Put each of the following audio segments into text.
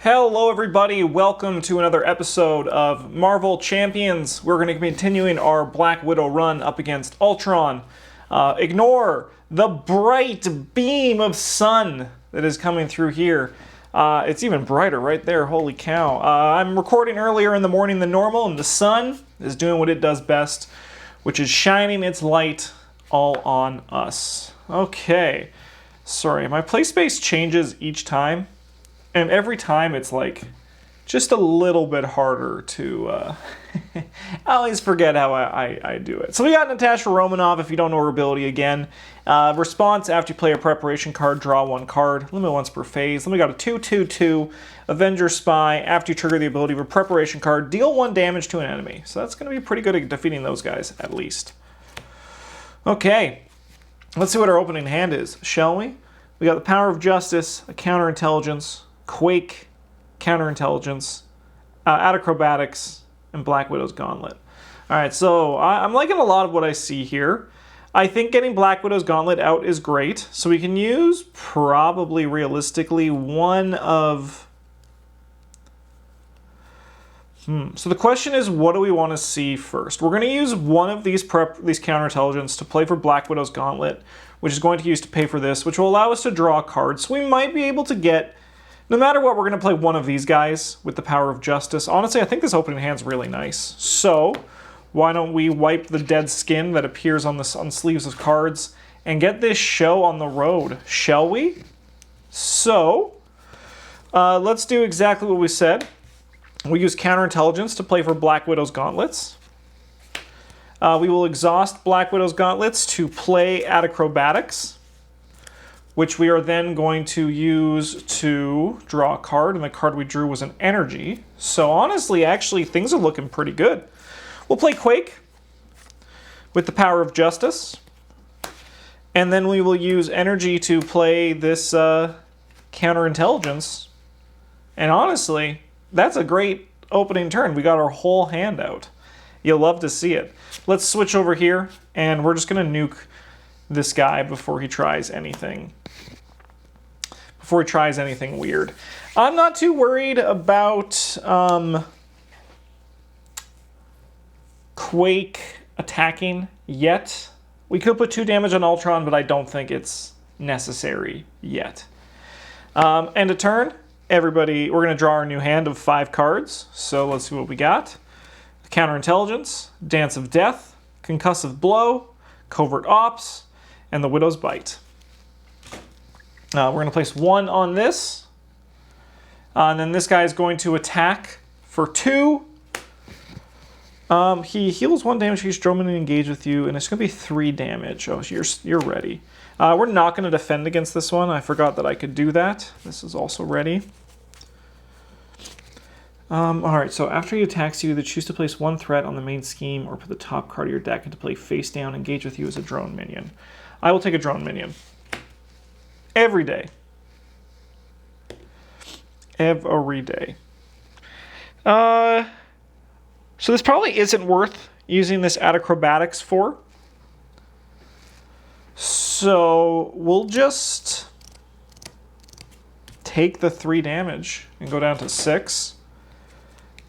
Hello everybody, welcome to another episode of Marvel Champions. We're going to be continuing our Black Widow run up against Ultron. Ignore the bright beam of sun that is coming through here. It's even brighter right there, holy cow. I'm recording earlier in the morning than normal, and the sun is doing what it does best, which is shining its light all on us. Okay, sorry, my play space changes each time. And every time it's like just a little bit harder to, I always forget how I do it. So we got Natasha Romanoff, if you don't know her ability again. Response, after you play a preparation card, draw one card, limit once per phase. Then we got a 2/2/2 Avenger Spy, after you trigger the ability of a preparation card, deal 1 damage to an enemy. So that's going to be pretty good at defeating those guys, at least. Okay, let's see what our opening hand is, shall we? We got the Power of Justice, a Counterintelligence, Quake, Counterintelligence, Acrobatics, and Black Widow's Gauntlet. Alright, so I'm liking a lot of what I see here. I think getting Black Widow's Gauntlet out is great. So we can use, probably realistically, one of... So the question is, what do we want to see first? We're going to use one of these Counterintelligence to play for Black Widow's Gauntlet, which is going to use to pay for this, which will allow us to draw a card. So we might be able to get... No matter what, we're going to play one of these guys with the Power of Justice. Honestly, I think this opening hand's really nice. So, why don't we wipe the dead skin that appears on sleeves of cards and get this show on the road, shall we? So, let's do exactly what we said. We use Counterintelligence to play for Black Widow's Gauntlets. We will exhaust Black Widow's Gauntlets to play at Acrobatics, which we are then going to use to draw a card, and the card we drew was an Energy. So honestly, actually, things are looking pretty good. We'll play Quake with the Power of Justice, and then we will use Energy to play this Counterintelligence. And honestly, that's a great opening turn. We got our whole hand out. You'll love to see it. Let's switch over here, and we're just going to nuke this guy before he tries anything. Before he tries anything weird. I'm not too worried about Quake attacking yet. We could put 2 damage on Ultron, but I don't think it's necessary yet. End of turn. Everybody, we're going to draw our new hand of 5 cards. So let's see what we got. Counterintelligence, Dance of Death, Concussive Blow, Covert Ops, and the Widow's Bite. We're going to place 1 on this. And then this guy is going to attack for 2. He heals 1 damage, he's Strowman and engage with you, and it's going to be 3 damage. Oh, you're ready. We're not going to defend against this one. I forgot that I could do that. This is also ready. Alright, so after he attacks you, either choose to place 1 threat on the main scheme or put the top card of your deck into play face down, engage with you as a drone minion. I will take a drone minion. Every day. Every day. So this probably isn't worth using this at Acrobatics for. So we'll just take the 3 damage and go down to 6.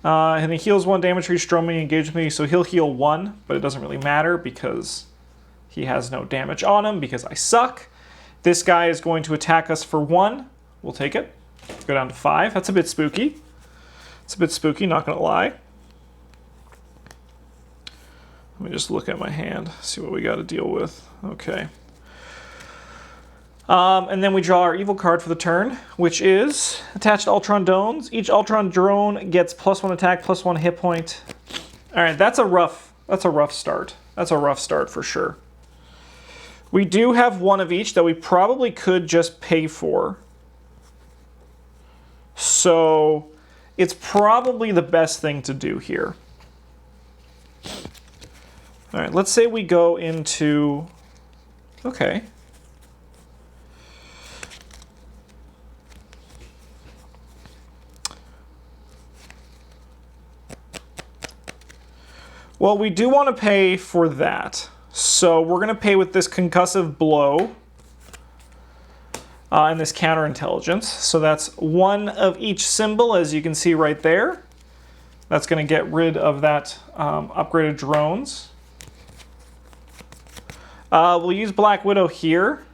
And he heals 1 damage for each Strowman engage with me, so he'll heal 1, but it doesn't really matter because he has no damage on him because I suck. This guy is going to attack us for 1. We'll take it. Go down to 5. That's a bit spooky. It's a bit spooky, not going to lie. Let me just look at my hand, see what we got to deal with. Okay. And then we draw our evil card for the turn, which is attached to Ultron drones. Each Ultron drone gets +1 attack, +1 hit point. All right, that's a rough start. That's a rough start for sure. We do have 1 of each that we probably could just pay for. So it's probably the best thing to do here. All right, let's say we go into... Okay. Well, we do want to pay for that. So we're going to pay with this Concussive Blow. and this counterintelligence. So that's one of each symbol, as you can see right there. That's going to get rid of that upgraded drones. We'll use Black Widow here.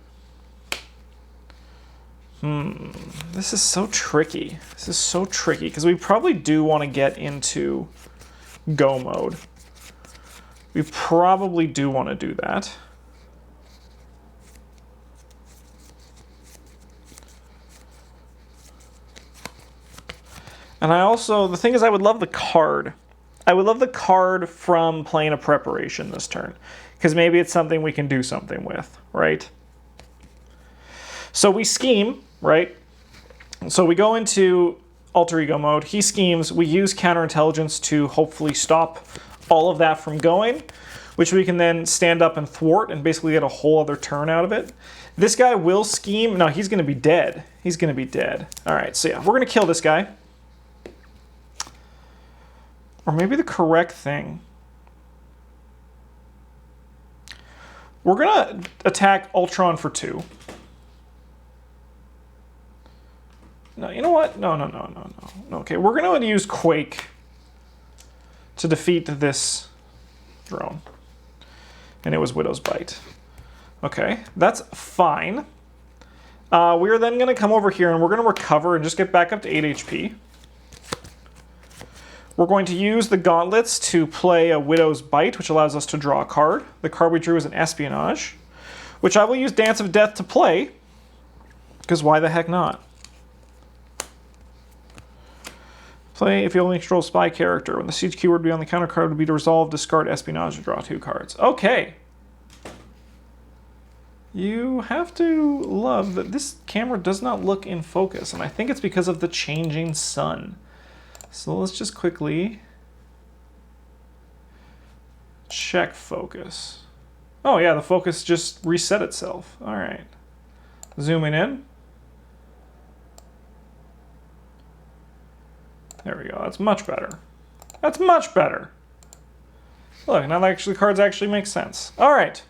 This is so tricky. This is so tricky because we probably do want to get into go mode. We probably do want to do that. And I also, the thing is, I would love the card. I would love the card from playing a preparation this turn, because maybe it's something we can do something with, right? So we scheme, right? So we go into alter ego mode. He schemes. We use counterintelligence to hopefully stop all of that from going, which we can then stand up and thwart and basically get a whole other turn out of it. This guy will scheme. No, he's going to be dead. He's going to be dead. All right, so yeah, we're going to kill this guy. Or maybe the correct thing. We're going to attack Ultron for 2. No, you know what? No. Okay, we're going to use Quake to defeat this drone. And it was Widow's Bite. Okay, that's fine. We're then going to come over here and we're going to recover and just get back up to 8 HP. We're going to use the gauntlets to play a Widow's Bite, which allows us to draw a card. The card we drew is an Espionage, which I will use Dance of Death to play, because why the heck not? Play if you only control spy character. When the siege keyword would be on the counter card would be to resolve, discard Espionage, and draw 2 cards. Okay. You have to love that this camera does not look in focus, and I think it's because of the changing sun. So let's just quickly check focus. Oh yeah, the focus just reset itself. All right. Zooming in. There we go. That's much better. That's much better. Look, now actually cards actually make sense. All right.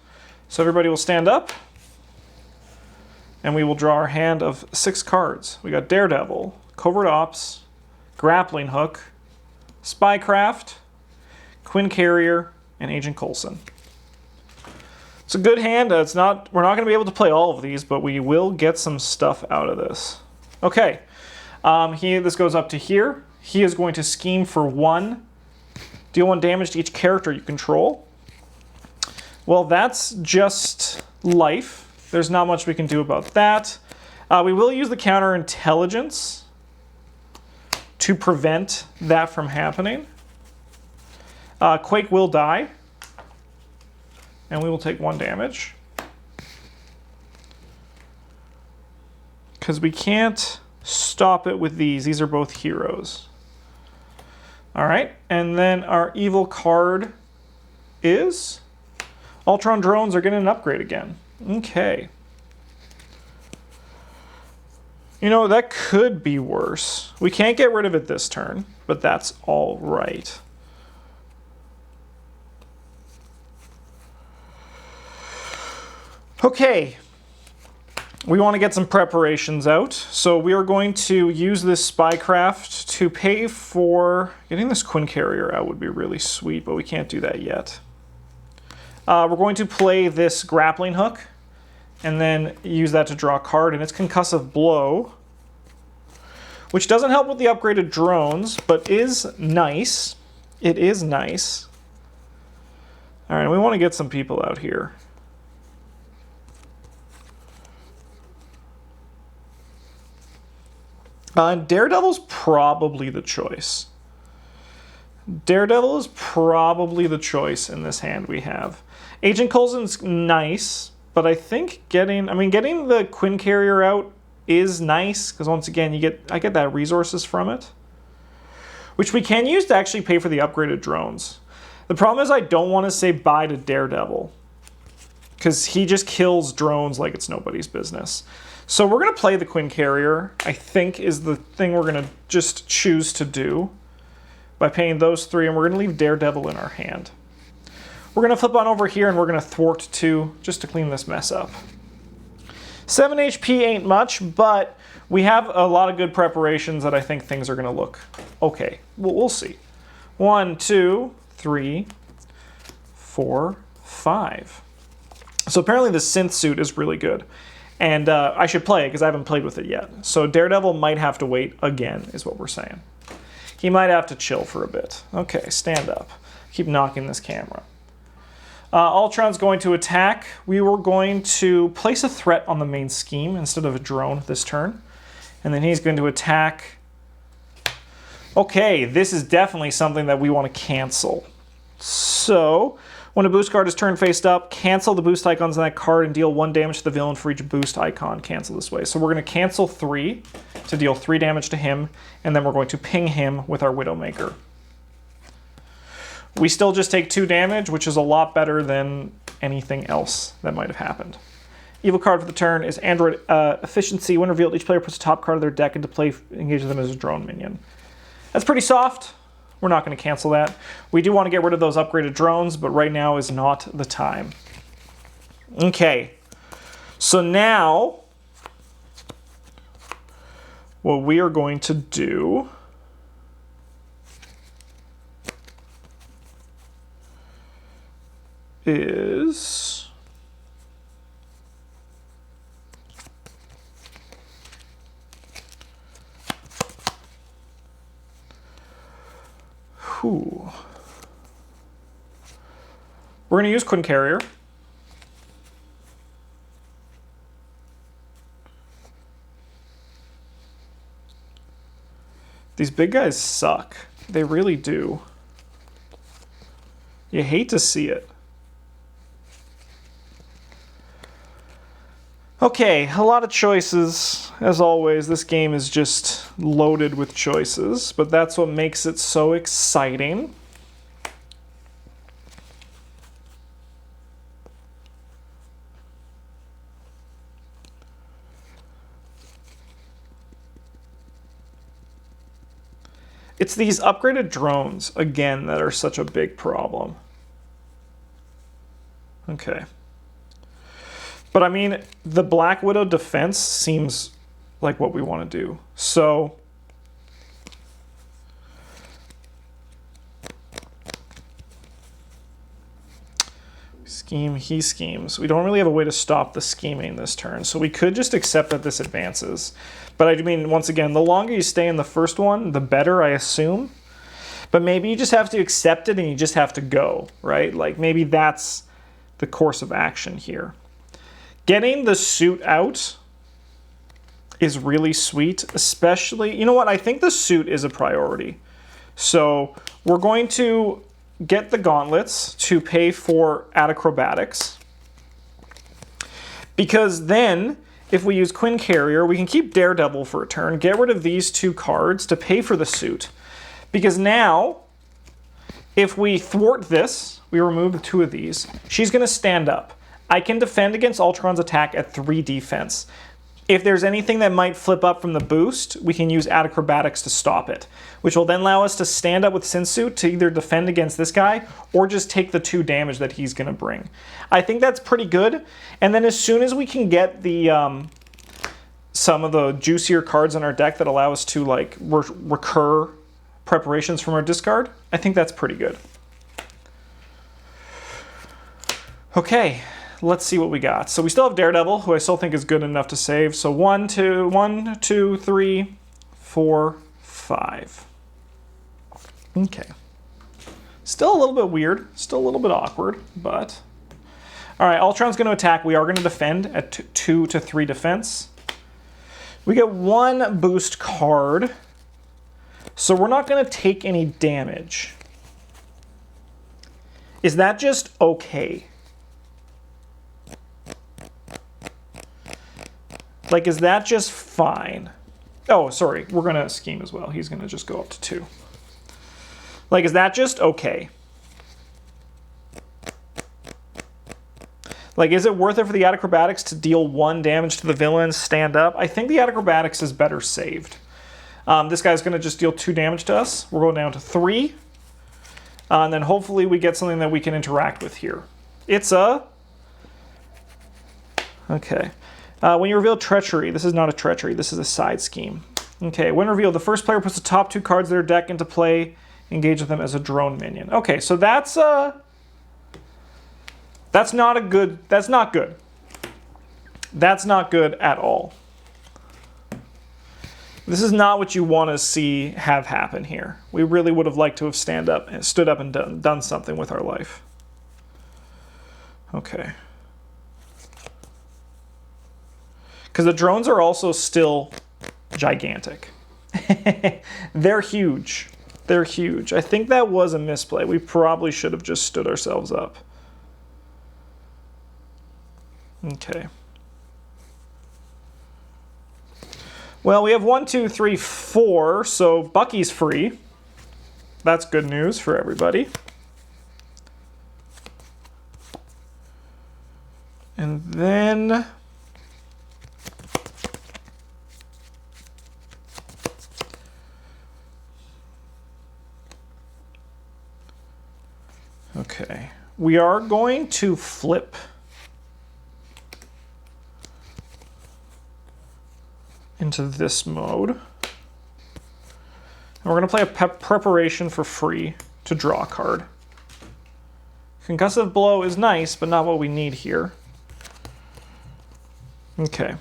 So everybody will stand up. And we will draw our hand of 6 cards. We got Daredevil, Covert Ops, Grappling Hook, Spycraft, Quinn Carrier, and Agent Coulson. It's a good hand. We're not going to be able to play all of these, but we will get some stuff out of this. Okay. This goes up to here. He is going to scheme for 1. Deal 1 damage to each character you control. Well, that's just life. There's not much we can do about that. We will use the counterintelligence to prevent that from happening. Quake will die, and we will take 1 damage. Because we can't stop it with these. These are both heroes. All right, and then our evil card is Ultron drones are getting an upgrade again. Okay. You know, that could be worse. We can't get rid of it this turn, but that's all right. Okay. We want to get some preparations out, so we are going to use this Spycraft to pay for... Getting this Quinn Carrier out would be really sweet, but we can't do that yet. We're going to play this Grappling Hook, and then use that to draw a card, and it's Concussive Blow, which doesn't help with the upgraded drones, but is nice. It is nice. All right, we want to get some people out here. Daredevil's probably the choice. Daredevil is probably the choice in this hand we have. Agent Coulson's nice, but I think getting the Quinn Carrier out is nice, because once again, I get that resources from it, which we can use to actually pay for the upgraded drones. The problem is I don't want to say bye to Daredevil, because he just kills drones like it's nobody's business. So we're going to play the Quinn Carrier, I think, is the thing we're going to just choose to do by paying those 3, and we're going to leave Daredevil in our hand. We're going to flip on over here, and we're going to thwart 2 just to clean this mess up. 7 HP ain't much, but we have a lot of good preparations that I think things are going to look okay. We'll see. 1, 2, 3, 4, 5. So apparently the synth suit is really good. And I should play it because I haven't played with it yet. So Daredevil might have to wait again, is what we're saying. He might have to chill for a bit. Okay, stand up. Keep knocking this camera. Ultron's going to attack. We were going to place a threat on the main scheme instead of a drone this turn. And then he's going to attack. Okay, this is definitely something that we want to cancel. So, when a boost card is turned faced up, cancel the boost icons on that card and deal 1 damage to the villain for each boost icon cancel this way. So we're going to cancel 3 to deal 3 damage to him, and then we're going to ping him with our Widowmaker. We still just take 2 damage, which is a lot better than anything else that might have happened. Evil card for the turn is Android Efficiency. When revealed, each player puts a top card of their deck into play, engages them as a drone minion. That's pretty soft. We're not going to cancel that. We do want to get rid of those upgraded drones, but right now is not the time. Okay. So now, what we are going to do is we're going to use Quinn Carrier. These big guys suck. They really do. You hate to see it. Okay, a lot of choices. As always, this game is just loaded with choices, but that's what makes it so exciting. It's these upgraded drones, again, that are such a big problem. Okay. But I mean, the Black Widow defense seems like what we want to do. So scheme, he schemes. We don't really have a way to stop the scheming this turn. So we could just accept that this advances. But I mean, once again, the longer you stay in the first one, the better, I assume. But maybe you just have to accept it and you just have to go, right? Like maybe that's the course of action here. Getting the suit out is really sweet, especially, you know what, I think the suit is a priority. So we're going to get the gauntlets to pay for acrobatics. Because then, if we use Quinn Carrier, we can keep Daredevil for a turn, get rid of these 2 cards to pay for the suit. Because now, if we thwart this, we remove the 2 of these, she's going to stand up. I can defend against Ultron's attack at 3 defense. If there's anything that might flip up from the boost, we can use acrobatics to stop it, which will then allow us to stand up with Synsuit to either defend against this guy or just take the 2 damage that he's going to bring. I think that's pretty good. And then as soon as we can get the some of the juicier cards in our deck that allow us to like recur preparations from our discard, I think that's pretty good. Okay. Let's see what we got. So we still have Daredevil, who I still think is good enough to save. So 1, 2, 3, 4, 5. Okay. Still a little bit weird. Still a little bit awkward, but... Alright, Ultron's going to attack. We are going to defend at 2 to 3 defense. We get 1 boost card. So we're not going to take any damage. Is that just okay? Like, is that just fine? Oh, sorry, we're going to scheme as well. He's going to just go up to 2. Like, is that just okay? Like, is it worth it for the acrobatics to deal 1 damage to the villain, stand up? I think the acrobatics is better saved. This guy's going to just deal 2 damage to us. We're going down to 3. And then hopefully we get something that we can interact with here. It's a... Okay. When you reveal treachery, this is not a treachery, this is a side scheme. Okay, when revealed, the first player puts the top 2 cards of their deck into play, engage with them as a drone minion. Okay, so that's not good. That's not good. That's not good at all. This is not what you want to see have happen here. We really would have liked to have stood up and done something with our life. Okay. Because the drones are also still gigantic. They're huge. They're huge. I think that was a misplay. We probably should have just stood ourselves up. Okay. Well, we have 1, 2, 3, 4, so Bucky's free. That's good news for everybody. And then... okay, we are going to flip into this mode. And we're going to play a preparation for free to draw a card. Concussive blow is nice, but not what we need here. Okay.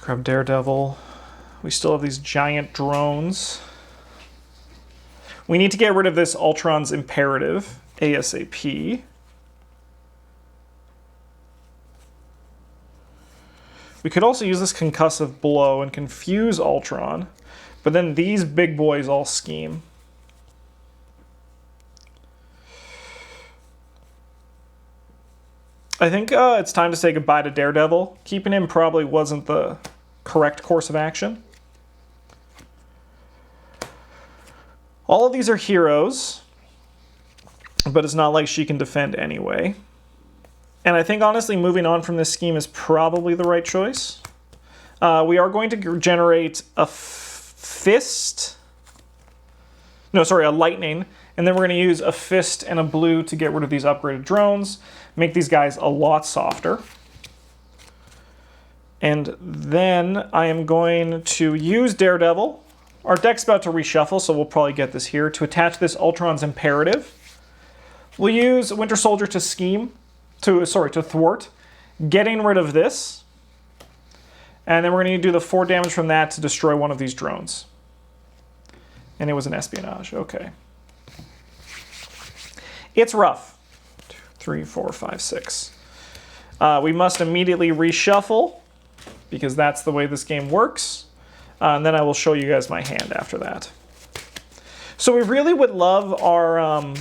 Grab Daredevil. We still have these giant drones. We need to get rid of this Ultron's Imperative ASAP. We could also use this Concussive Blow and confuse Ultron, but then these big boys all scheme. I think it's time to say goodbye to Daredevil. Keeping him probably wasn't the correct course of action. All of these are heroes, but it's not like she can defend anyway. And I think, honestly, moving on from this scheme is probably the right choice. We are going to generate a fist. No, sorry, a lightning. And then we're going to use a fist and a blue to get rid of these upgraded drones. Make these guys a lot softer. And then I am going to use Daredevil. Our deck's about to reshuffle, so we'll probably get this here. To attach this Ultron's Imperative. We'll use Winter Soldier to to thwart. Getting rid of this. And then we're going to do the 4 damage from that to destroy one of these drones. And it was an espionage. Okay. It's rough. 2, 3, 4, 5, 6. We must immediately reshuffle, because that's the way this game works. And then I will show you guys my hand after that. So we really would love our...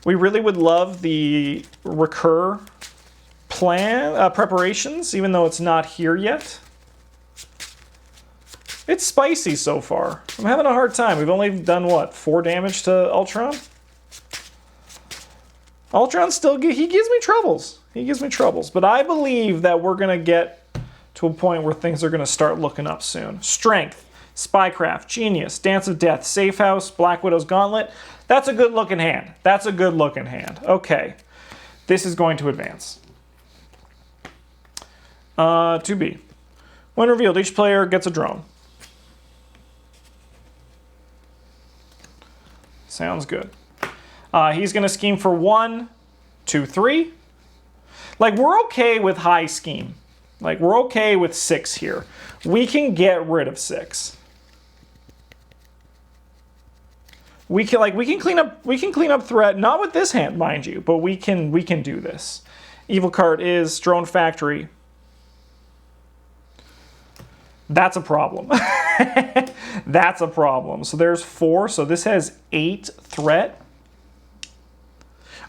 we really would love the recur plan preparations, even though it's not here yet. It's spicy so far. I'm having a hard time. We've only done, what, 4 damage to Ultron? Ultron still, he gives me troubles. He gives me troubles. But I believe that we're going to get to a point where things are going to start looking up soon. Strength, Spycraft, Genius, Dance of Death, Safe House, Black Widow's Gauntlet. That's a good looking hand. That's a good looking hand. Okay. This is going to advance. 2B. When revealed, each player gets a drone. Sounds good. He's going to scheme for 1, 2, 3. Like, we're okay with high scheme. Like, we're okay with 6 here. We can get rid of 6. We can clean up threat, not with this hand, mind you, but we can do this. Evil card is Drone Factory. That's a problem. That's a problem. So there's 4. So this has 8 threat.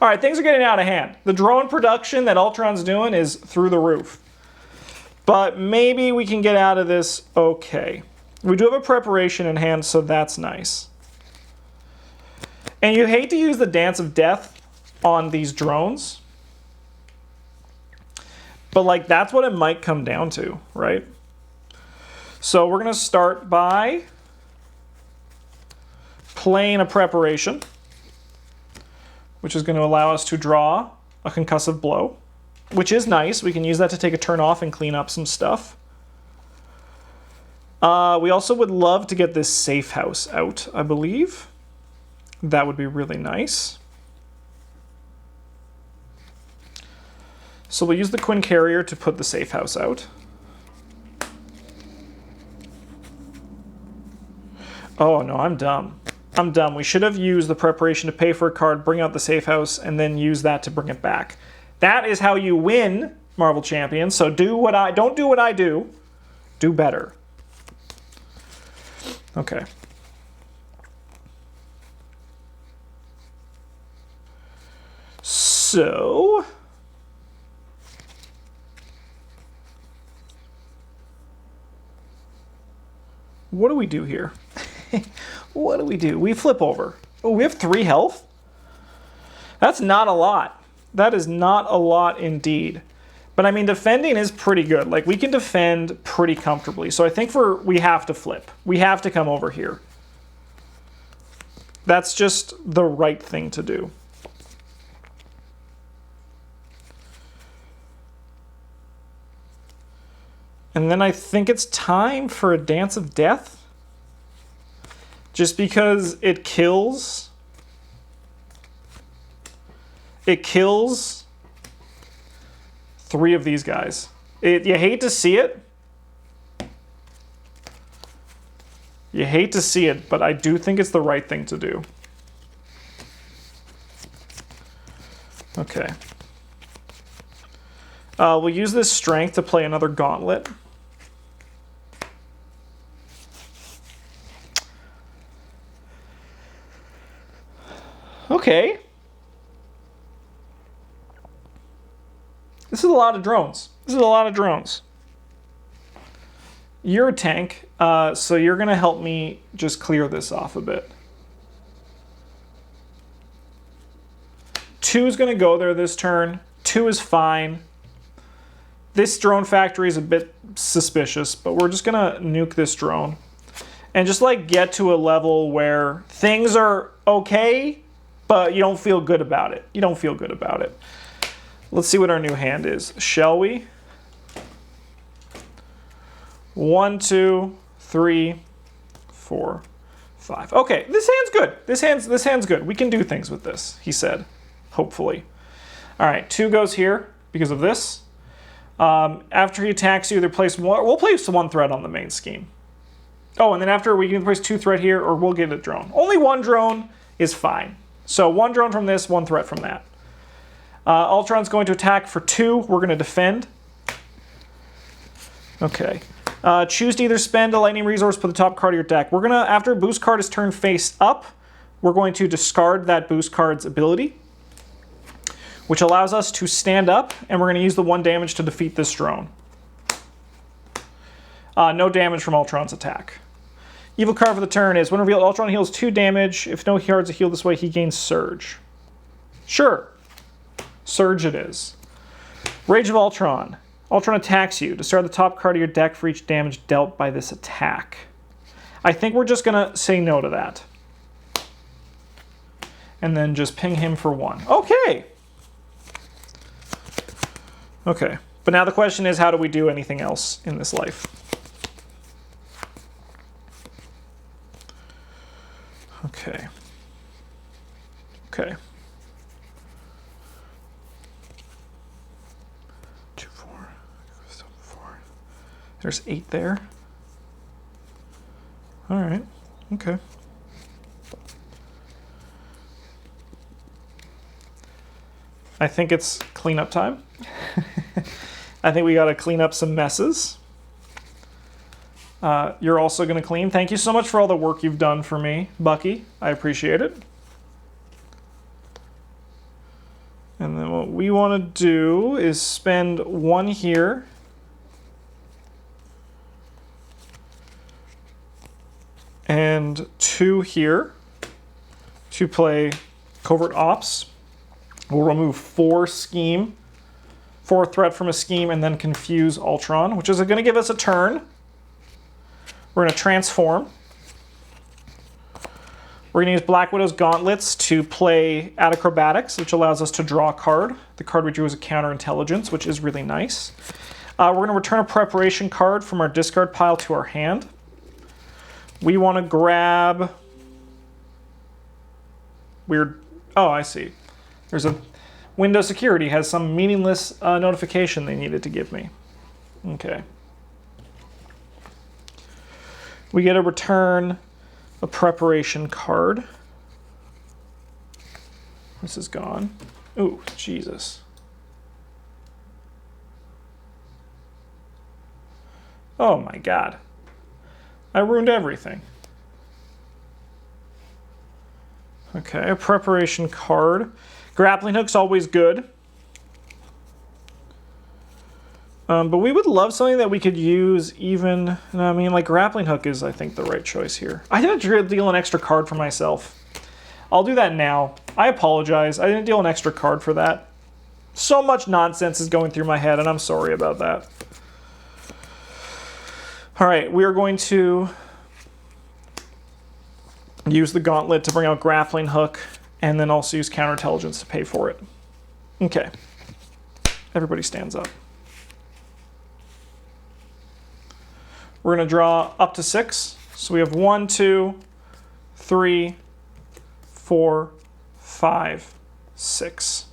All right, things are getting out of hand. The drone production that Ultron's doing is through the roof. But maybe we can get out of this okay. We do have a preparation in hand, so that's nice. And you hate to use the Dance of Death on these drones. But like, that's what it might come down to, right? So we're going to start by playing a preparation, which is going to allow us to draw a concussive blow, which is nice. We can use that to take a turn off and clean up some stuff. We also would love to get this safe house out, I believe. That would be really nice. So we'll use the Quinn Carrier to put the safe house out. Oh no, I'm dumb. I'm dumb. We should have used the preparation to pay for a card, bring out the safe house, and then use that to bring it back. That is how you win Marvel Champions. So don't do what I do. Do better. Okay. So what do we do here? What do we do? We flip over. Oh, we have 3 health? That's not a lot. That is not a lot indeed. But I mean, defending is pretty good. Like, we can defend pretty comfortably. So I think we have to flip. We have to come over here. That's just the right thing to do. And then I think it's time for a Dance of Death. Just because it kills. It kills 3 of these guys. You hate to see it. You hate to see it, but I do think it's the right thing to do. Okay. We'll use this strength to play another gauntlet. Okay. This is a lot of drones. This is a lot of drones. You're a tank, so you're going to help me just clear this off a bit. 2 is going to go there this turn. 2 is fine. This drone factory is a bit suspicious, but we're just going to nuke this drone. And just like get to a level where things are okay, but you don't feel good about it. You don't feel good about it. Let's see what our new hand is, shall we? 1, 2, 3, 4, 5. Okay, this hand's good. This hand's good. We can do things with this, he said. Hopefully. All right, 2 goes here because of this. After he attacks you, either place one. We'll place 1 threat on the main scheme. Oh, and then after we can place 2 threat here, or we'll get a drone. Only 1 drone is fine. So 1 drone from this, 1 threat from that. Ultron's going to attack for 2. We're going to defend. Okay. Choose to either spend a lightning resource, put the top card of your deck. We're going to, after a boost card is turned face up, we're going to discard that boost card's ability, which allows us to stand up, and we're going to use the 1 damage to defeat this drone. No damage from Ultron's attack. Evil card for the turn is, when revealed, Ultron heals 2 damage. If no cards are healed this way, he gains Surge. Sure. Surge it is. Rage of Ultron. Ultron attacks you. Discard the top card of your deck for each damage dealt by this attack. I think we're just going to say no to that. And then just ping him for 1. Okay. Okay. But now the question is, how do we do anything else in this life? Okay. Okay. 2, 4, 4. There's 8 there. All right. Okay. I think it's cleanup time. I think we got to clean up some messes. You're also going to clean. Thank you so much for all the work you've done for me, Bucky. I appreciate it. And then what we want to do is spend 1 here. And 2 here to play Covert Ops. We'll remove 4 scheme 4 threat from a scheme, and then confuse Ultron, which is going to give us a turn. We're going to transform. We're going to use Black Widow's Gauntlets to play Acrobatics, which allows us to draw a card. The card we drew is a Counterintelligence, which is really nice. We're going to return a Preparation card from our discard pile to our hand. We want to grab... Weird... Oh, I see. There's a... Windows Security has some meaningless notification they needed to give me. Okay. We get to return a Preparation card. This is gone. Ooh, Jesus. Oh my God. I ruined everything. Okay, a Preparation card. Grappling Hook's always good. But we would love something that we could use even... I mean, like, Grappling Hook is, I think, the right choice here. I didn't deal an extra card for myself. I'll do that now. I apologize. I didn't deal an extra card for that. So much nonsense is going through my head, and I'm sorry about that. All right, we are going to use the Gauntlet to bring out Grappling Hook, and then also use Counterintelligence to pay for it. Okay. Everybody stands up. We're going to draw up to 6. So we have 1, 2, 3, 4, 5, 6.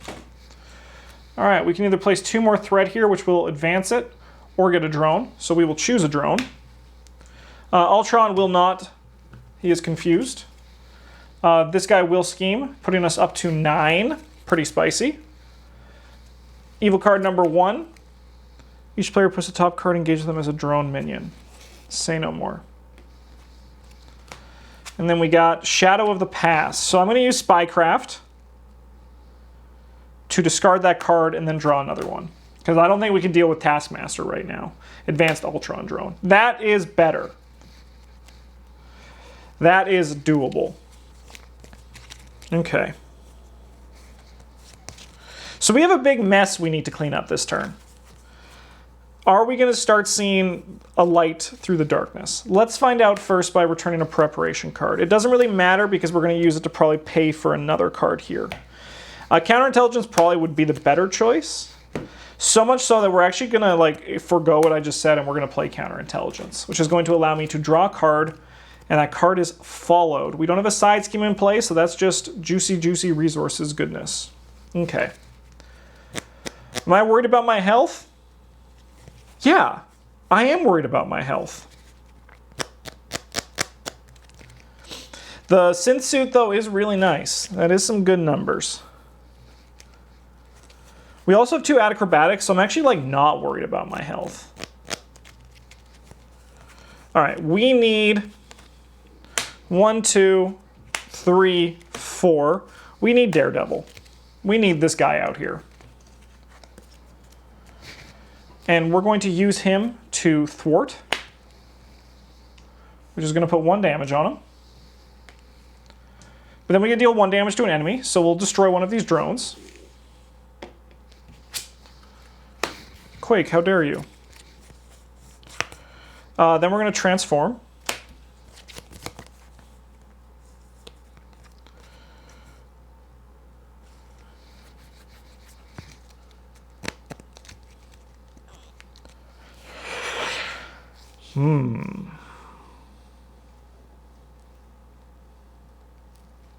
All right, we can either place 2 more threat here, which will advance it, or get a drone. So we will choose a drone. Ultron will not. He is confused. This guy will scheme, putting us up to 9. Pretty spicy. Evil card number 1. Each player puts a top card and engages them as a drone minion. Say no more. And then we got Shadow of the Past. So I'm going to use Spycraft to discard that card and then draw another one. Because I don't think we can deal with Taskmaster right now. Advanced Ultron drone. That is better. That is doable. Okay. So we have a big mess we need to clean up this turn. Are we going to start seeing a light through the darkness? Let's find out first by returning a Preparation card. It doesn't really matter because we're going to use it to probably pay for another card here. Counterintelligence probably would be the better choice. So much so that we're actually going to forego what I just said and we're going to play Counterintelligence, which is going to allow me to draw a card, and that card is followed. We don't have a side scheme in place, so that's just juicy, juicy resources goodness. Okay. Am I worried about my health? Yeah, I am worried about my health. The synth suit, though, is really nice. That is some good numbers. We also have 2 acrobatics, so I'm actually not worried about my health. All right, we need 1, 2, 3, 4. We need Daredevil. We need this guy out here. And we're going to use him to thwart, which is going to put 1 damage on him. But then we can deal 1 damage to an enemy, so we'll destroy one of these drones. Quake, how dare you? Then we're going to transform.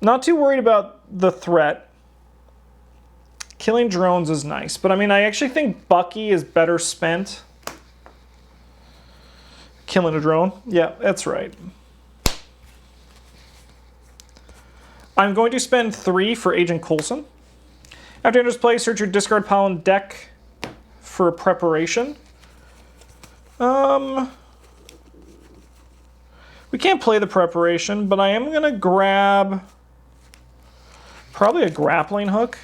Not too worried about the threat. Killing drones is nice, but I mean, I actually think Bucky is better spent killing a drone. Yeah, that's right. I'm going to spend 3 for Agent Coulson. After enters play, search your discard pile and deck for a Preparation. We can't play the Preparation, but I am going to grab probably a Grappling Hook.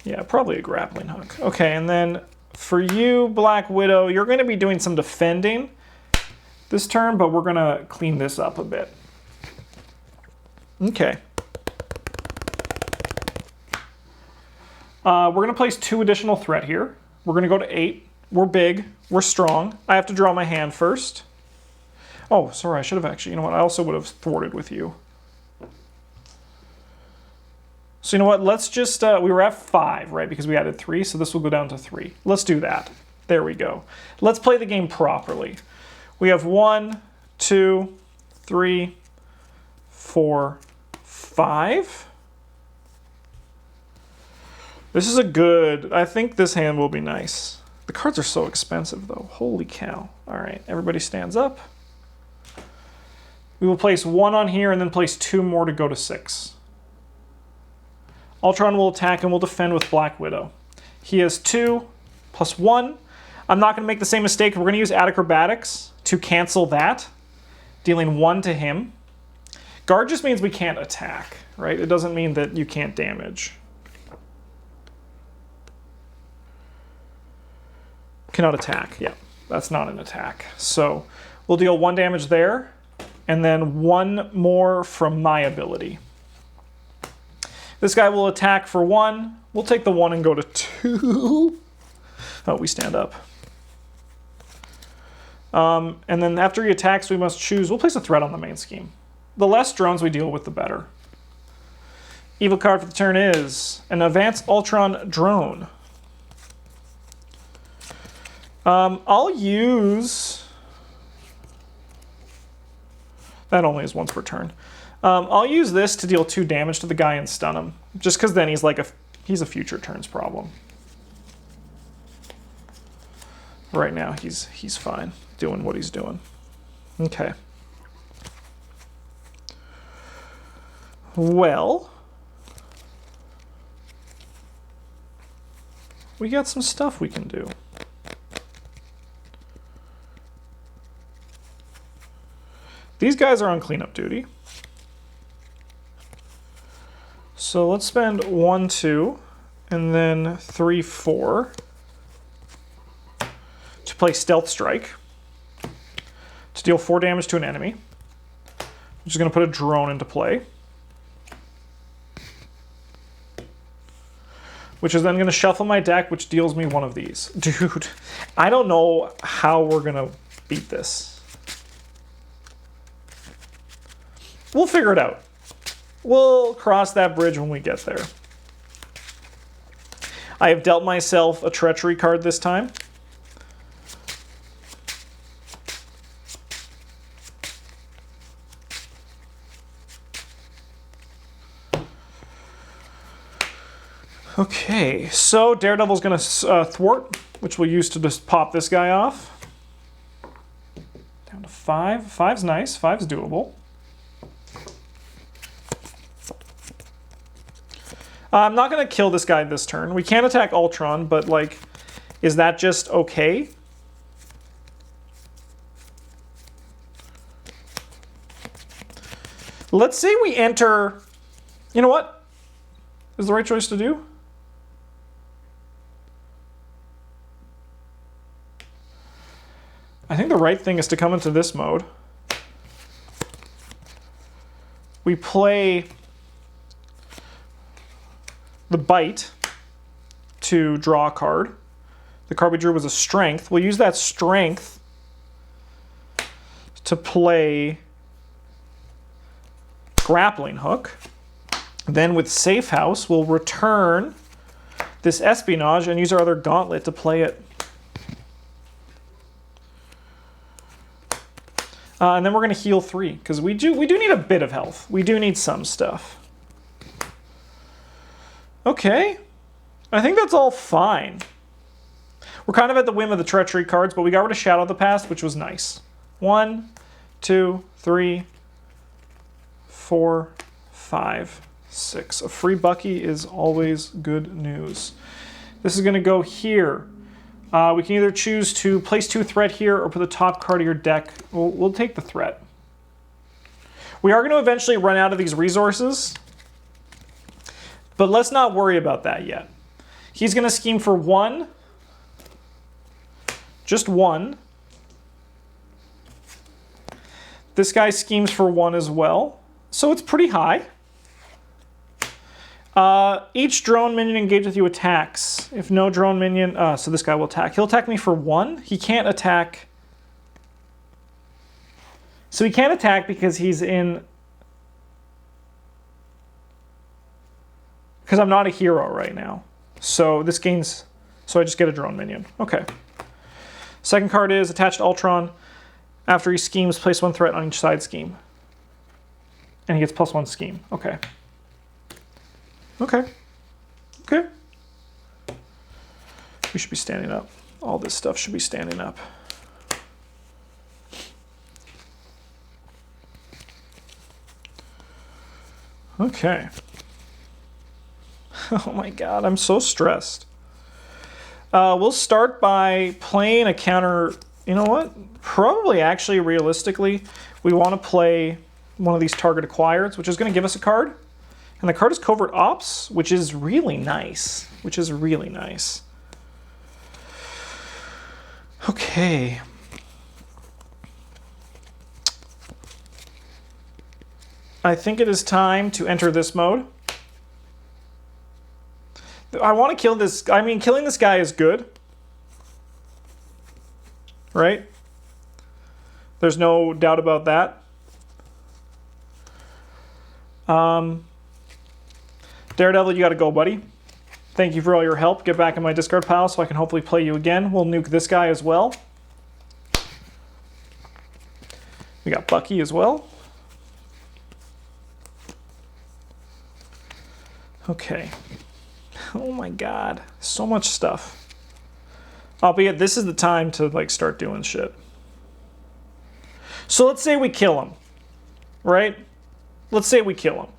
Yeah, probably a Grappling Hook. Okay, and then for you, Black Widow, you're going to be doing some defending this turn, but we're going to clean this up a bit. Okay. We're going to place 2 additional threat here. We're going to go to 8. We're big. We're strong. I have to draw my hand first. Oh, sorry, I should have actually, you know what, I also would have thwarted with you. So you know what, let's just, we were at 5, right, because we added 3, so this will go down to 3. Let's do that. There we go. Let's play the game properly. We have 1, 2, 3, 4, 5. This is a good, I think this hand will be nice. The cards are so expensive though, holy cow. All right, everybody stands up. We will place 1 on here and then place 2 more to go to 6. Ultron will attack and will defend with Black Widow. He has 2 plus 1. I'm not going to make the same mistake. We're going to use acrobatics to cancel that, dealing 1 to him. Guard just means we can't attack, right? It doesn't mean that you can't damage. Cannot attack. Yeah, that's not an attack. So we'll deal 1 damage there, and then 1 more from my ability. This guy will attack for 1. We'll take the 1 and go to 2. Oh, we stand up. And then after he attacks, we must choose. We'll place a threat on the main scheme. The less drones we deal with, the better. Evil card for the turn is an Advanced Ultron drone. I'll use... That only is once per turn. I'll use this to deal 2 damage to the guy and stun him. Just because then he's like he's a future turns problem. Right now he's fine doing what he's doing. Okay. Well, we got some stuff we can do. These guys are on cleanup duty. So let's spend 1, 2, and then 3, 4 to play Stealth Strike to deal 4 damage to an enemy. I'm just going to put a drone into play, which is then going to shuffle my deck, which deals me 1 of these. Dude, I don't know how we're going to beat this. We'll figure it out. We'll cross that bridge when we get there. I have dealt myself a treachery card this time. Okay, so Daredevil's going to thwart, which we'll use to just pop this guy off. Down to 5. 5's nice. 5's doable. I'm not going to kill this guy this turn. We can't attack Ultron, but, like, is that just okay? Let's say we enter... You know what? Is the right choice to do? I think the right thing is to come into this mode. We play... the bite to draw a card. The card we drew was a strength. We'll use that strength to play grappling hook. Then with Safe House, we'll return this espionage and use our other gauntlet to play it. And then we're going to heal 3 because we do need a bit of health. We do need some stuff. Okay, I think that's all fine. We're kind of at the whim of the treachery cards, but we got rid of Shadow of the Past, which was nice. 1, 2, 3, 4, 5, 6. A free Bucky is always good news. This is going to go here. We can either choose to place 2 threat here or put the top card of your deck. We'll take the threat. We are going to eventually run out of these resources, but let's not worry about that yet. He's going to scheme for 1. Just 1. This guy schemes for 1 as well. So it's pretty high. Each drone minion engaged with you attacks. If no drone minion... so this guy will attack. He'll attack me for 1. He can't attack... So he can't attack because he's in... Because I'm not a hero right now. So this gains... So I just get a drone minion. Okay. Second card is attached to Ultron. After he schemes, place 1 threat on each side scheme. And he gets +1 scheme. Okay. Okay. Okay. We should be standing up. All this stuff should be standing up. Okay. Oh my god, I'm so stressed. We'll start by playing a counter... You know what? Probably, actually, realistically, we want to play one of these target acquireds, which is going to give us a card. And the card is Covert Ops, which is really nice. Which is really nice. Okay. I think it is time to enter this mode. I want to kill this... I mean, killing this guy is good. Right? There's no doubt about that. Daredevil, you gotta go, buddy. Thank you for all your help. Get back in my discard pile so I can hopefully play you again. We'll nuke this guy as well. We got Bucky as well. Okay. Oh my god. So much stuff. Albeit, this is the time to like start doing shit. So let's say we kill him. Right? Let's say we kill him.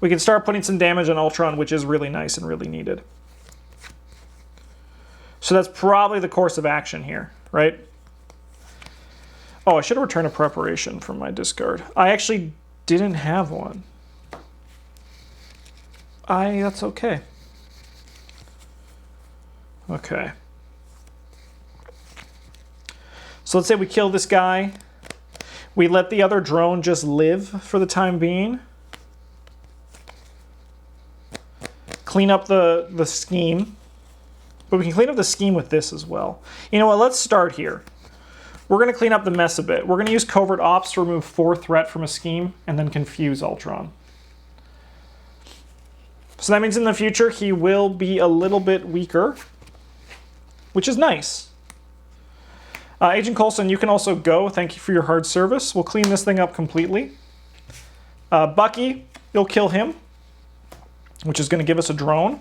We can start putting some damage on Ultron, which is really nice and really needed. So that's probably the course of action here, right? Oh, I should have returned a preparation from my discard. I actually didn't have one. That's okay. Okay. So let's say we kill this guy. We let the other drone just live for the time being. Clean up the scheme. But we can clean up the scheme with this as well. You know what? Let's start here. We're going to clean up the mess a bit. We're going to use Covert Ops to remove 4 threat from a scheme and then confuse Ultron. So that means in the future he will be a little bit weaker, which is nice. Agent Coulson, you can also go. Thank you for your hard service. We'll clean this thing up completely. Bucky, you'll kill him, which is going to give us a drone.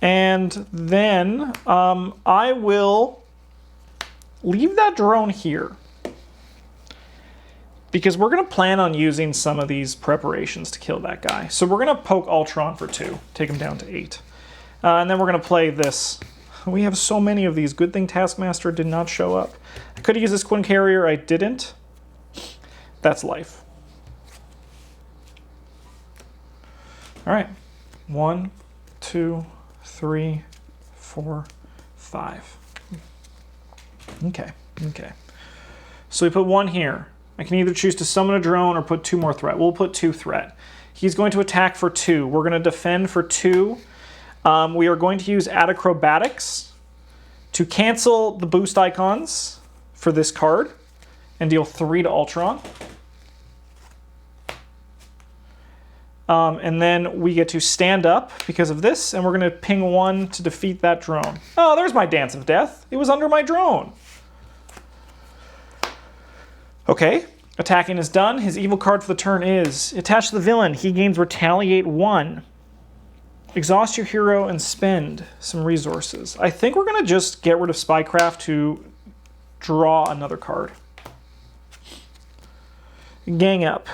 And then I will leave that drone here, because we're going to plan on using some of these preparations to kill that guy. So we're going to poke Ultron for 2, take him down to 8. And then we're going to play this. We have so many of these. Good thing Taskmaster did not show up. I could have used this Quinn Carrier. I didn't. That's life. All right. 1, 2, 3, 4, 5. Okay. Okay. So we put 1 here. I can either choose to summon a drone or put 2 more threat. We'll put 2 threat. He's going to attack for 2. We're going to defend for 2. We are going to use Add Acrobatics to cancel the boost icons for this card and deal 3 to Ultron. And then we get to stand up because of this, and we're going to ping 1 to defeat that drone. Oh, there's my Dance of Death. It was under my drone. Okay, attacking is done. His evil card for the turn is attached to the villain. He gains Retaliate 1. Exhaust your hero and spend some resources. I think we're going to just get rid of Spycraft to draw another card. Gang up.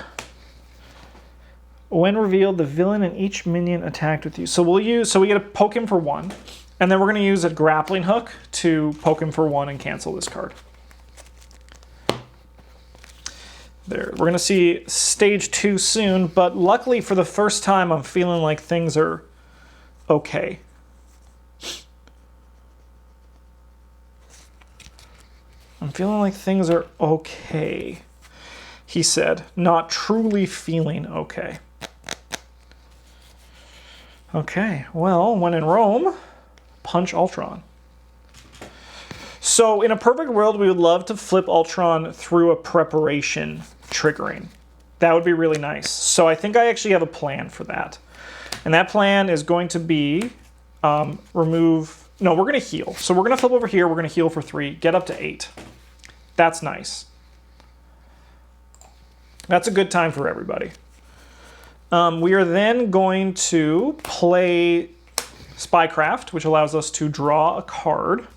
When revealed, the villain and each minion attacked with you. So we get to poke him for 1, and then we're going to use a grappling hook to poke him for 1 and cancel this card. There, we're going to see stage 2 soon, but luckily for the first time I'm feeling like things are okay. I'm feeling like things are okay. he said, not truly feeling okay. Okay, well, when in Rome, punch Ultron. So in a perfect world, we would love to flip Ultron through a preparation triggering. That would be really nice. So I think I actually have a plan for that. And that plan is going to be remove... No, we're going to heal. So we're going to flip over here. We're going to heal for 3. Get up to 8. That's nice. That's a good time for everybody. We are then going to play Spycraft, which allows us to draw a card.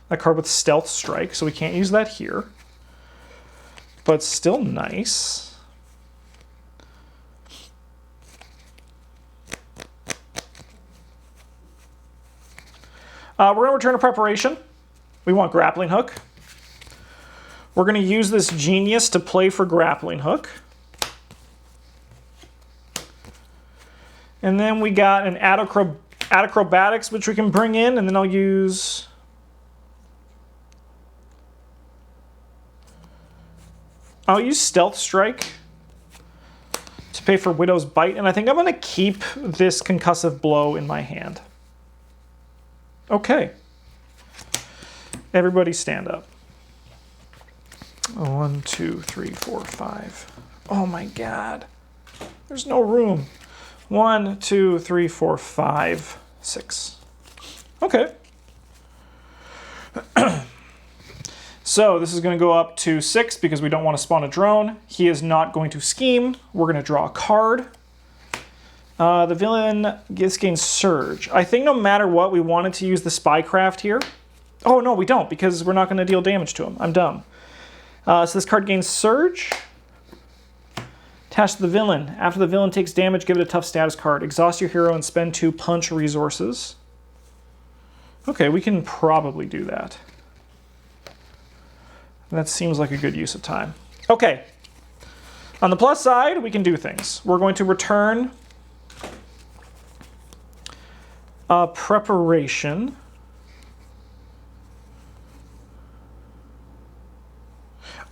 A card with Stealth Strike, so we can't use that here. But still nice. We're going to return to Preparation. We want Grappling Hook. We're going to use this Genius to play for Grappling Hook. And then we got an Acrobatics, which we can bring in, and then I'll use... Stealth Strike to pay for Widow's Bite, and I think I'm going to keep this Concussive Blow in my hand. Okay. Everybody stand up. 1, 2, 3, 4, 5. Oh my God. There's no room. 1, 2, 3, 4, 5, 6. Okay. So this is going to go up to 6 because we don't want to spawn a drone. He is not going to scheme. We're going to draw a card. The villain gains Surge. I think no matter what, we wanted to use the Spycraft here. Oh, no, we don't, because we're not going to deal damage to him. I'm dumb. So this card gains Surge. Attach to the villain. After the villain takes damage, give it a tough status card. Exhaust your hero and spend 2 punch resources. Okay, we can probably do that. That seems like a good use of time. Okay. On the plus side, we can do things. We're going to return Preparation.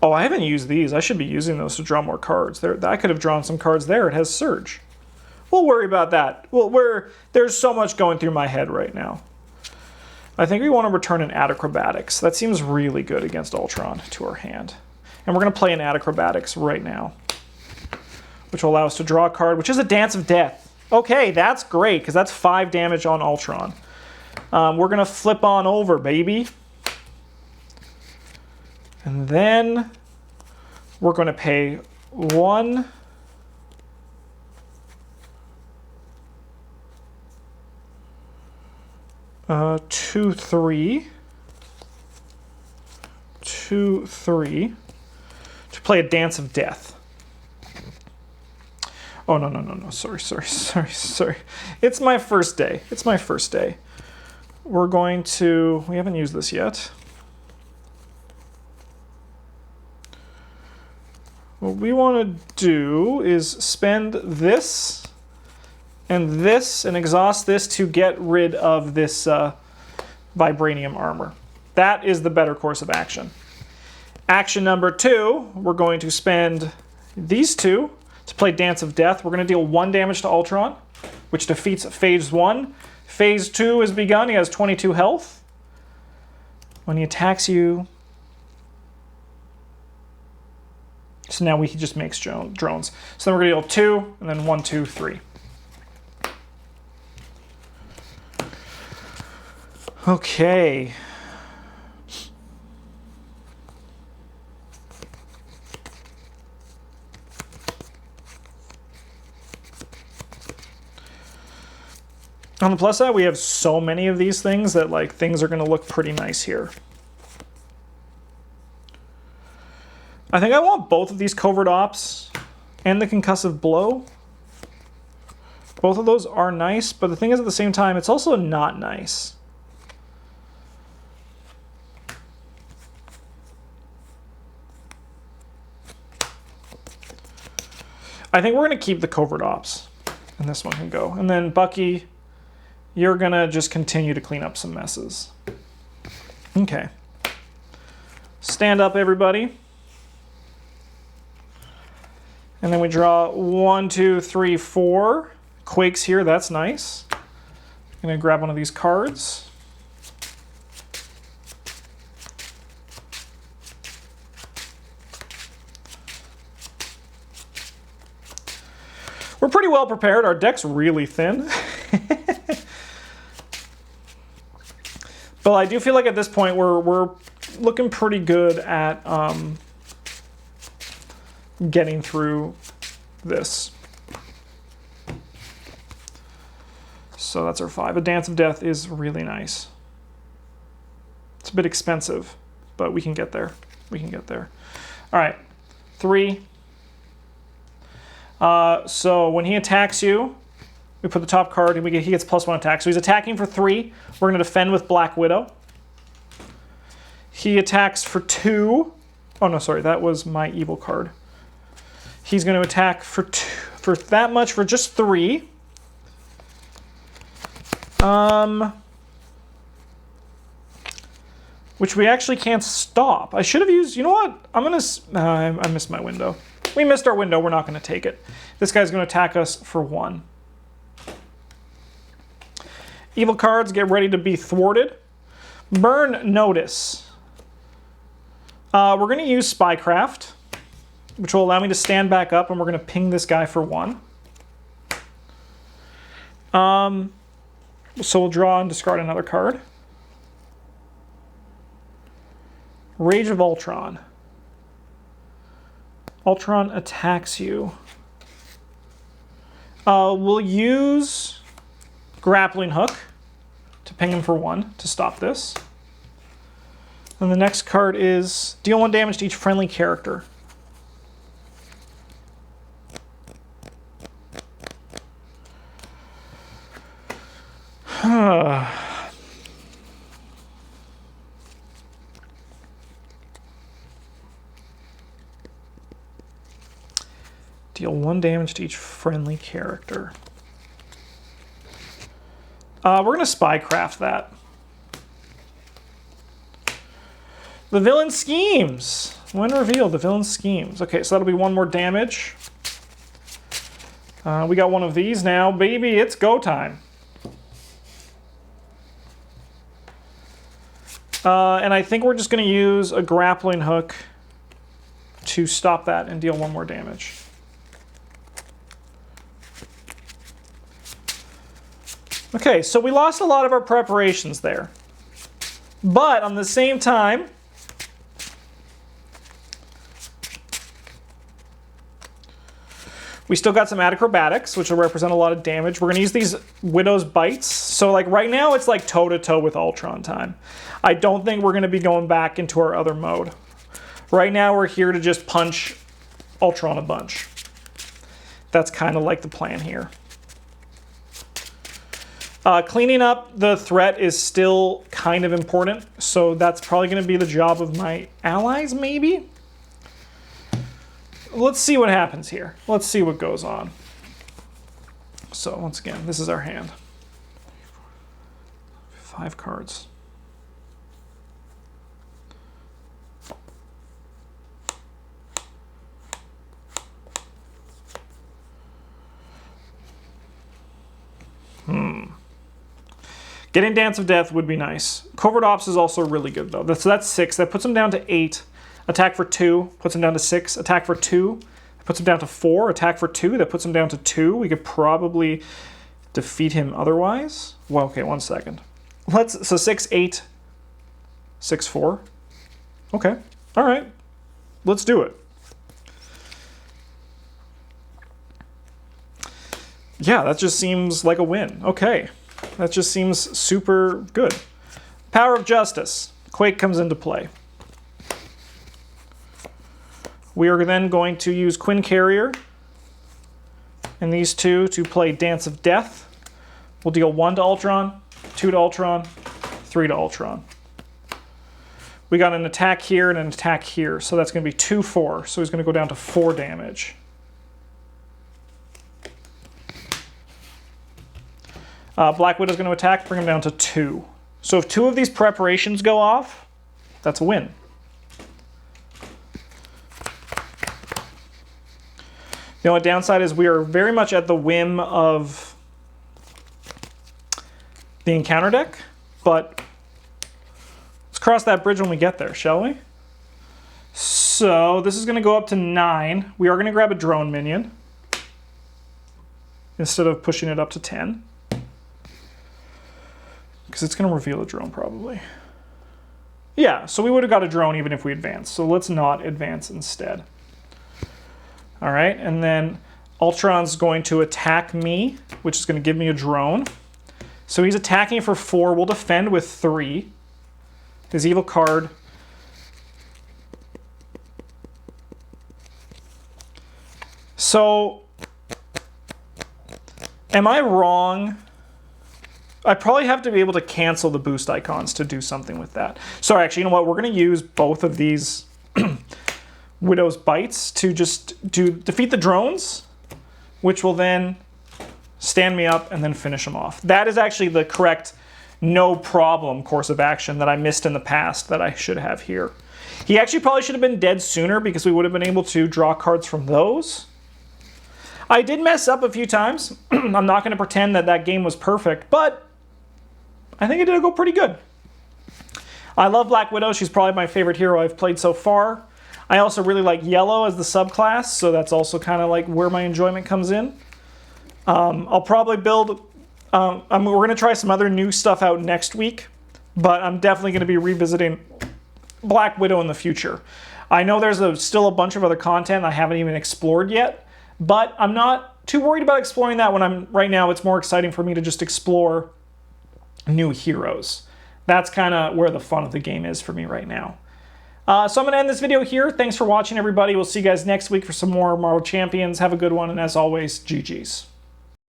Oh, I haven't used these. I should be using those to draw more cards. I could have drawn some cards there. It has Surge. We'll worry about that. There's so much going through my head right now. I think we want to return an Acrobatics. That seems really good against Ultron to our hand. And we're going to play an Acrobatics right now, which will allow us to draw a card, which is a Dance of Death. Okay, that's great, because that's 5 damage on Ultron. We're going to flip on over, baby. And then we're going to pay 1... 2, 3. 2, 3. To play a Dance of Death. Oh, no. Sorry. It's my first day. We're going to... We haven't used this yet. What we want to do is spend this and exhaust this to get rid of this vibranium armor. That is the better course of action. Action number 2, we're going to spend these 2 to play Dance of Death. We're going to deal 1 damage to Ultron, which defeats Phase 1. Phase 2 has begun. He has 22 health. When he attacks you... So now he just makes drones. So then we're going to deal 2, and then 1, 2, 3. Okay. On the plus side, we have so many of these things that things are going to look pretty nice here. I think I want both of these Covert Ops and the Concussive Blow. Both of those are nice, but the thing is, at the same time, it's also not nice. I think we're going to keep the Covert Ops, and this one can go. And then Bucky, you're going to just continue to clean up some messes. Okay. Stand up, everybody. And then we draw 1, 2, 3, 4 Quakes here. That's nice. I'm going to grab one of these cards. We're pretty well prepared. Our deck's really thin. But I do feel like at this point we're looking pretty good at getting through this. So that's our 5. A Dance of Death is really nice. It's a bit expensive, but we can get there. We can get there. All right, 3. So when he attacks you, we put the top card and he gets +1 attack. So he's attacking for 3. We're going to defend with Black Widow. He attacks for 2. Oh no, sorry, that was my evil card. He's going to attack for 2, for that much for just 3. Which we actually can't stop. I should have used, you know what? I missed my window. We missed our window, we're not going to take it. This guy's going to attack us for 1. Evil cards, get ready to be thwarted. Burn Notice. We're going to use Spycraft, which will allow me to stand back up, and we're going to ping this guy for 1. So we'll draw and discard another card. Rage of Ultron. Ultron attacks you. We'll use Grappling Hook to ping him for 1 to stop this. And the next card is deal 1 damage to each friendly character. Deal 1 damage to each friendly character. We're going to Spycraft that. The villain schemes. When revealed, the villain schemes. Okay, so that'll be 1 more damage. We got one of these now. Baby, it's go time. And I think we're just going to use a Grappling Hook to stop that and deal 1 more damage. Okay, so we lost a lot of our preparations there. But on the same time, we still got some acrobatics, which will represent a lot of damage. We're going to use these Widow's Bites. So like right now, it's like toe-to-toe with Ultron time. I don't think we're going to be going back into our other mode. Right now, we're here to just punch Ultron a bunch. That's kind of like the plan here. Cleaning up the threat is still kind of important, so that's probably going to be the job of my allies, maybe? Let's see what happens here. Let's see what goes on. So, once again, this is our hand. 5 cards. Getting Dance of Death would be nice. Covert Ops is also really good, though. So that's 6. That puts him down to 8. Attack for 2. Puts him down to 6. Attack for 2. That puts him down to 4. Attack for 2. That puts him down to 2. We could probably defeat him otherwise. Well, okay, 1 second. So 6, 8, 6, 4. Okay. All right. Let's do it. Yeah, that just seems like a win. Okay. That just seems super good. Power of Justice. Quake comes into play. We are then going to use Quinn Carrier and these two to play Dance of Death. We'll deal 1 to Ultron, 2 to Ultron, 3 to Ultron. We got an attack here and an attack here, so that's going to be 2, 4. So he's going to go down to 4 damage. Black Widow's going to attack, bring him down to 2. So if 2 of these preparations go off, that's a win. The only downside is we are very much at the whim of the encounter deck, but let's cross that bridge when we get there, shall we? So this is going to go up to 9. We are going to grab a drone minion instead of pushing it up to 10. Because it's going to reveal a drone probably. Yeah, so we would have got a drone even if we advanced. So let's not advance instead. All right, and then Ultron's going to attack me, which is going to give me a drone. So he's attacking for 4. We'll defend with 3. His evil card. So, am I wrong? I probably have to be able to cancel the boost icons to do something with that. Sorry, actually, you know what? We're going to use both of these Widow's Bites to just defeat the drones, which will then stand me up and then finish them off. That is actually the correct no problem course of action that I missed in the past that I should have here. He actually probably should have been dead sooner because we would have been able to draw cards from those. I did mess up a few times. I'm not going to pretend that that game was perfect, but I think it did go pretty good. I love Black Widow. She's probably my favorite hero I've played so far. I also really like Yellow as the subclass, so that's also kind of like where my enjoyment comes in. I'll probably build... we're going to try some other new stuff out next week, but I'm definitely going to be revisiting Black Widow in the future. I know there's still a bunch of other content I haven't even explored yet, but I'm not too worried about exploring that when right now it's more exciting for me to just explore new heroes. That's kind of where the fun of the game is for me right now. So I'm going to end this video here. Thanks for watching, everybody. We'll see you guys next week for some more Marvel Champions. Have a good one, and as always, GG's.